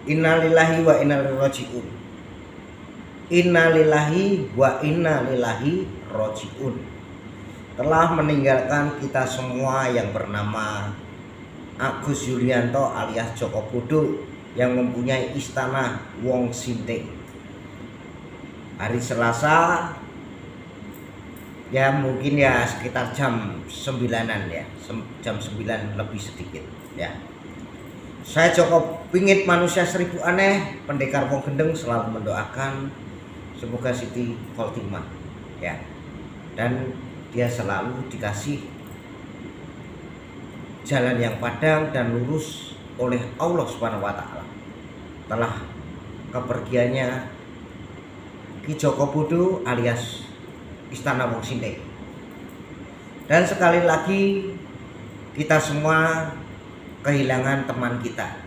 Innalillahi wa inna ilaihi raji'un. Innalillahi wa inna ilaihi raji'un. Telah meninggalkan kita semua yang bernama Agus Yulianto alias Joko Bodo yang mempunyai istana Wong Sinting. Hari Selasa, ya mungkin ya sekitar jam 9-an ya, jam 9 lebih sedikit ya. Saya Joko Pingit manusia seribu aneh, pendekar Wong Gendeng, selalu mendoakan semoga Siti Khotimah ya, dan dia selalu dikasih jalan yang padang dan lurus oleh Allah Subhanahu wa taala. Telah kepergiannya Ki Joko Bodo alias Istana Wong Sinting. Dan sekali lagi kita semua kehilangan teman kita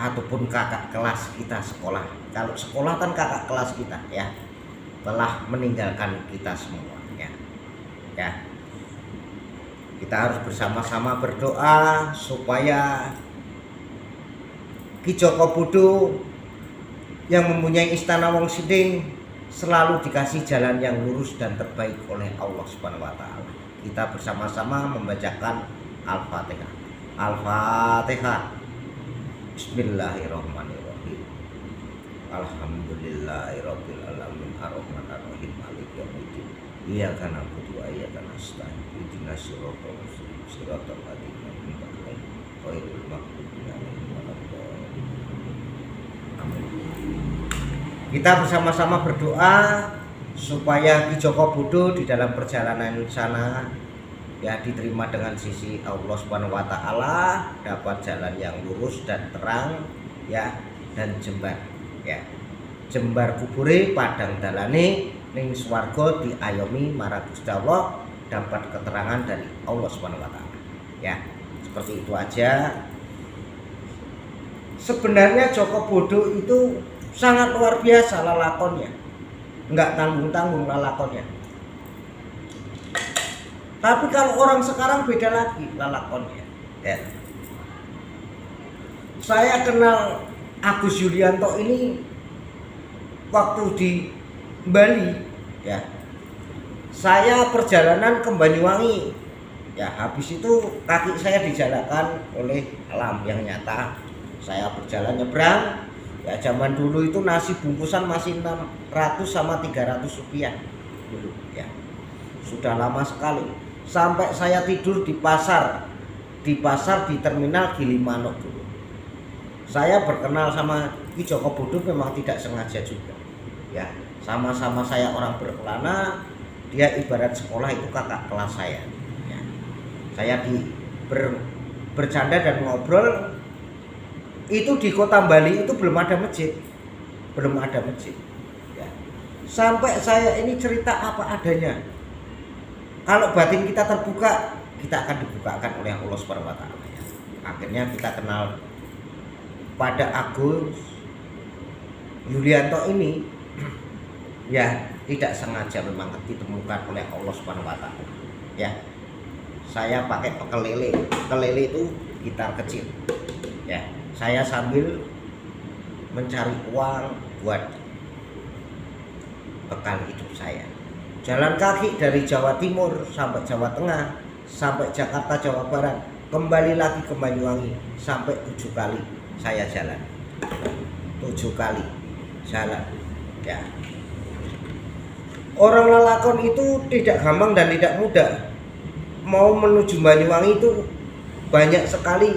ataupun kakak kelas kita sekolah. Kalau sekolah kan kakak kelas kita ya, telah meninggalkan kita semua ya. Kita harus bersama-sama berdoa supaya Ki Joko Bodo yang mempunyai Istana Wong Sinting selalu dikasih jalan yang lurus dan terbaik oleh Allah Subhanahu wa taala. Kita bersama-sama membacakan Al-Fatihah. Al-Fatihah. Bismillahirrahmanirrahim. Alhamdulillahirabbil alamin arrahmanirrahim maliki yaumiddin. Iyyaka na'budu wa iyyaka nasta'in. Ihdinas siratal mustaqim siratal ladzina an'amta 'alaihim ghairil maghdubi 'alaihim waladdallin. Amin. Kita bersama-sama berdoa supaya Ki Joko Bodo di dalam perjalanan sana ya diterima dengan sisi Allah Subhanahu wa taala, dapat jalan yang lurus dan terang ya, dan jembar ya. Jembar kubure padang dalane ning swarga diayomi marang Gusti Allah, dapat keterangan dari Allah Subhanahu wa taala. Ya, seperti itu aja. Sebenarnya Joko Bodo itu sangat luar biasa lalakonnya, nggak tanggung-tanggung lalakonnya. Tapi kalau orang sekarang beda lagi lalakonnya ya. Saya kenal Agus Yulianto ini waktu di Bali ya. Saya perjalanan ke Banyuwangi ya, habis itu kaki saya dijalankan oleh alam yang nyata. Saya berjalan nyebrang ya, zaman dulu itu nasi bungkusan masih 600 sama 300 rupiah dulu ya. Sudah lama sekali. Sampai saya tidur di pasar di terminal Gilimanuk dulu. Saya berkenal sama Ki Joko Bodo memang tidak sengaja juga ya. Sama-sama saya orang berkelana, dia ibarat sekolah itu kakak kelas saya ya. Saya bercanda dan ngobrol. Itu di kota Bali itu belum ada masjid ya. Sampai saya ini cerita apa adanya. Kalau batin kita terbuka, kita akan dibukakan oleh Allah Subhanahu wa taala ya. Akhirnya kita kenal pada Agus Yulianto ini ya, tidak sengaja memang ditemukan oleh Allah Subhanahu wa taala ya. Saya pakai kelele itu gitar kecil ya. Saya sambil mencari uang buat bekal hidup saya. Jalan kaki dari Jawa Timur sampai Jawa Tengah, sampai Jakarta, Jawa Barat, kembali lagi ke Banyuwangi, sampai 7 kali saya jalan. 7 kali jalan ya. Orang lalakon itu tidak gampang dan tidak mudah. Mau menuju Banyuwangi itu banyak sekali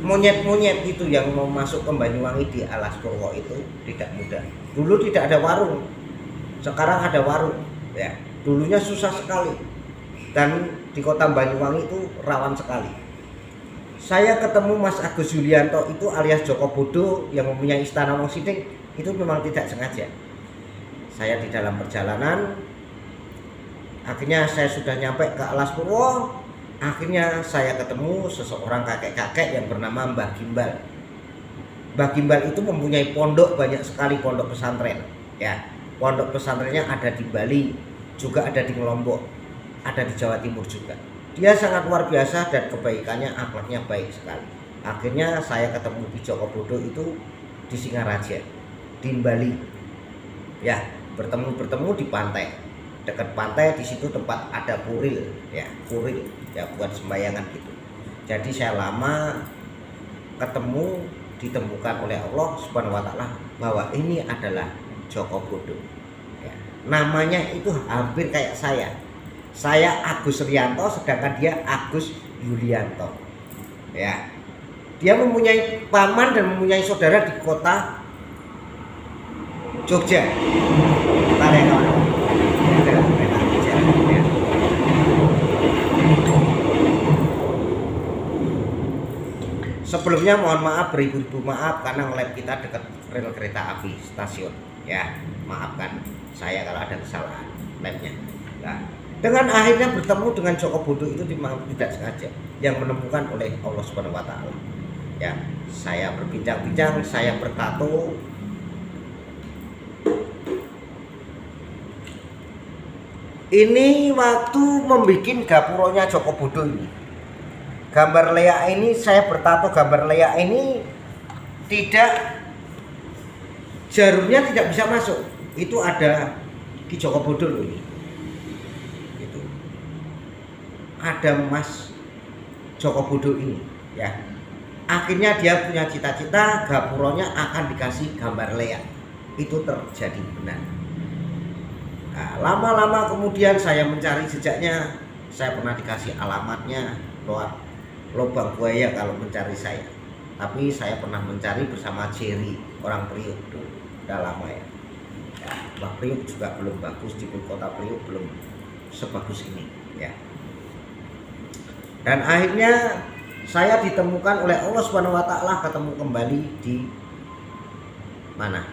monyet-monyet itu yang mau masuk ke Banyuwangi di Alas Purwo, itu tidak mudah. Dulu tidak ada warung, sekarang ada warung ya. Dulunya susah sekali, dan di kota Banyuwangi itu rawan sekali. Saya ketemu Mas Agus Yulianto itu alias Joko Bodo yang mempunyai Istana Wong Sinting itu memang tidak sengaja. Saya di dalam perjalanan, akhirnya saya sudah nyampe ke Alas Purwo. Akhirnya saya ketemu seseorang kakek-kakek yang bernama Mbah Gimbal. Mbah Gimbal itu mempunyai pondok, banyak sekali pondok pesantren ya. Pondok pesantrennya ada di Bali, juga ada di Lombok, ada di Jawa Timur juga. Dia sangat luar biasa dan kebaikannya, akhlaknya baik sekali Akhirnya saya ketemu Ki Joko Bodo itu di Singaraja, di Bali. Ya, bertemu di pantai. Dekat pantai di situ tempat ada puril ya buat sembayangan gitu. Jadi saya lama ketemu, ditemukan oleh Allah Subhanahu wa taala bahwa ini adalah Joko Bodo. Ya, namanya itu hampir kayak saya. Saya Agus Rianto sedangkan dia Agus Yulianto. Ya. Dia mempunyai paman dan mempunyai saudara di kota Jogja. Sebelumnya mohon maaf, beribu-ribu maaf karena nge-live kita dekat rel kereta api stasiun. Ya, maafkan saya kalau ada kesalahan live-nya. Nah, dengan akhirnya bertemu dengan Joko Bodo itu memang tidak sengaja yang menemukan oleh Allah Subhanahu wa taala. Ya, saya berbincang-bincang, saya bertato. Ini waktu membuat gapuronya Joko Bodo ini. Gambar Lea ini saya bertato, gambar Lea ini tidak, jarumnya tidak bisa masuk. Itu ada Ki Joko Bodo loh ini. Itu. Ada Mas Joko Bodo ini, ya. Akhirnya dia punya cita-cita gapuronya akan dikasih gambar Lea. Itu terjadi benar. Nah, lama-lama kemudian saya mencari jejaknya, saya pernah dikasih alamatnya lewat lubang buaya kalau mencari saya. Tapi saya pernah mencari bersama Jerry, orang Priuk dulu, udah lama ya. Wah, Priuk juga belum bagus, di kota Priuk belum sebagus ini ya. Dan akhirnya saya ditemukan oleh Allah Subhanahu wa taala, ketemu kembali di mana?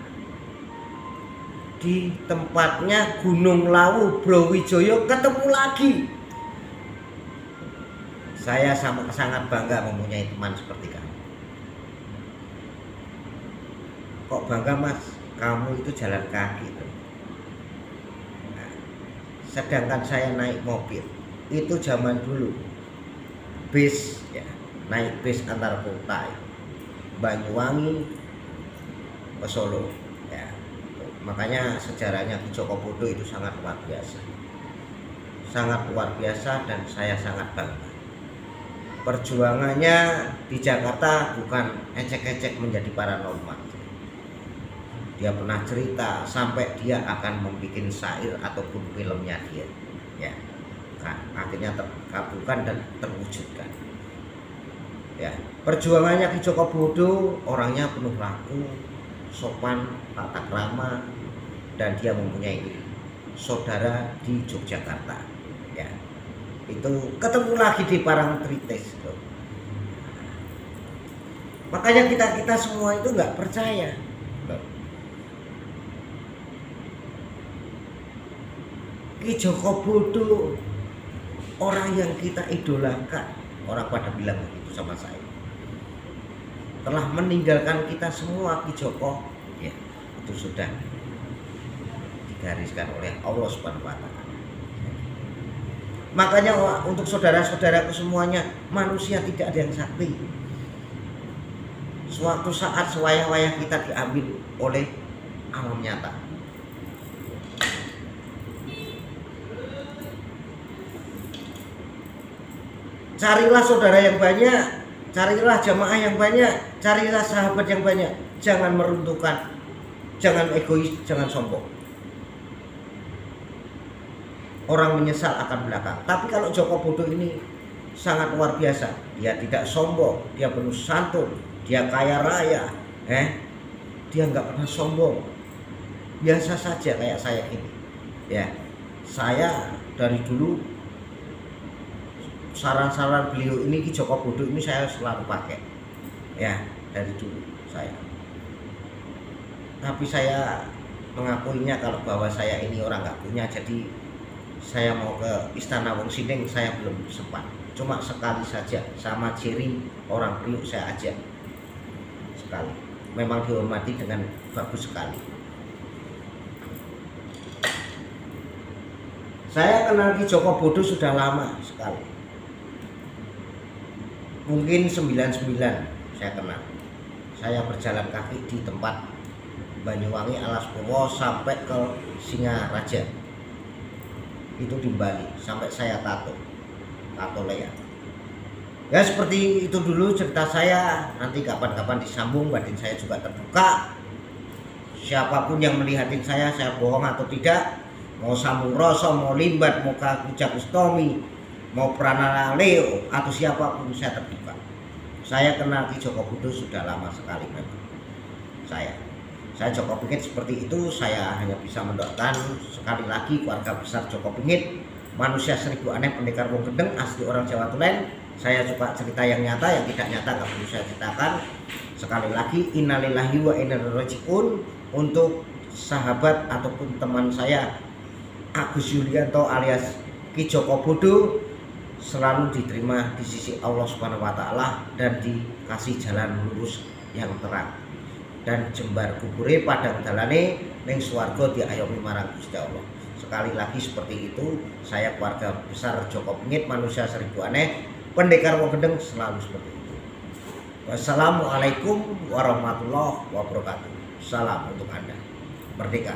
Di tempatnya Gunung Lawu Browijoyo, ketemu lagi. Saya sangat bangga mempunyai teman seperti kamu. Kok bangga Mas? Kamu itu jalan kaki. Nah, sedangkan saya naik mobil. Itu zaman dulu. Bis ya, naik bis antar kota. Banyuwangi ke Solo. Ya. Makanya sejarahnya Ki Joko Bodo itu sangat luar biasa. Sangat luar biasa dan saya sangat bangga. Perjuangannya di Jakarta bukan ecek-ecek menjadi paranormal. Dia pernah cerita sampai dia akan membuat syair ataupun filmnya dia. Ya, nah, akhirnya terkabulkan dan terwujudkan. Ya, perjuangannya Ki Joko Bodo orangnya penuh laku, sopan, tata krama, dan dia mempunyai saudara di Yogyakarta. Ya. Itu ketemu lagi di Parangtritis. Makanya kita semua itu nggak percaya. Ki Joko Bodo orang yang kita idolakan, orang pada bilang begitu sama saya. Telah meninggalkan kita semua Ki Joko, ya itu sudah digariskan oleh Allah Subhanahu wa taala. Makanya untuk saudara-saudaraku semuanya, manusia tidak ada yang sakti. Suatu saat sewayah-wayah kita diambil oleh alam nyata. Carilah saudara yang banyak, carilah jamaah yang banyak, carilah sahabat yang banyak. Jangan meruntuhkan, jangan egois, jangan sombong. Orang menyesal akan belakang. Tapi kalau Joko Bodo ini sangat luar biasa. Dia tidak sombong, dia penuh santun, dia kaya raya, dia nggak pernah sombong. Biasa saja kayak saya ini. Ya, saya dari dulu saran-saran beliau ini Ki Joko Bodo ini saya selalu pakai. Ya, dari dulu saya. Tapi saya mengakuinya kalau bahwa saya ini orang nggak punya, jadi saya mau ke Istana Wong Sinding saya belum sempat. Cuma sekali saja sama Jerry orang Priuk saya ajak sekali. Memang dihormati dengan bagus sekali. Saya kenal Ki Joko Bodo sudah lama sekali. Mungkin 99 saya kenal. Saya berjalan kaki di tempat Banyuwangi Alas Purwo sampai ke Singaraja, itu di Bali, sampai saya tato leak. Ya seperti itu dulu cerita saya. Nanti kapan-kapan disambung, batin saya juga terbuka. Siapapun yang melihatin saya bohong atau tidak, mau sambung rosok, mau limbat, mau kakuja kustomi, mau pranana leo atau siapapun, saya terbuka. Saya kenal Ki Joko Budo sudah lama sekali memang. Saya Joko Pingit seperti itu. Saya hanya bisa mendoakan sekali lagi keluarga besar Joko Pingit, manusia seribu aneh, pendekar wong gendeng, asli orang Jawa Tulen. Saya coba cerita yang nyata, yang tidak nyata nggak perlu saya ceritakan. Sekali lagi, innalillahi wa inna ilaihi raji'un untuk sahabat ataupun teman saya Agus Yulianto alias Ki Joko Budo, selalu diterima di sisi Allah Subhanahu wa taala dan dikasih jalan lurus yang terang, dan jembar kubure padang dalane ning swarga diayomi marang Gusti Allah. Sekali lagi seperti itu, saya keluarga besar Joko Pingit, manusia seribu aneh, pendekar wong gendeng, selalu seperti itu. Wassalamualaikum warahmatullahi wabarakatuh. Salam untuk Anda. Merdeka.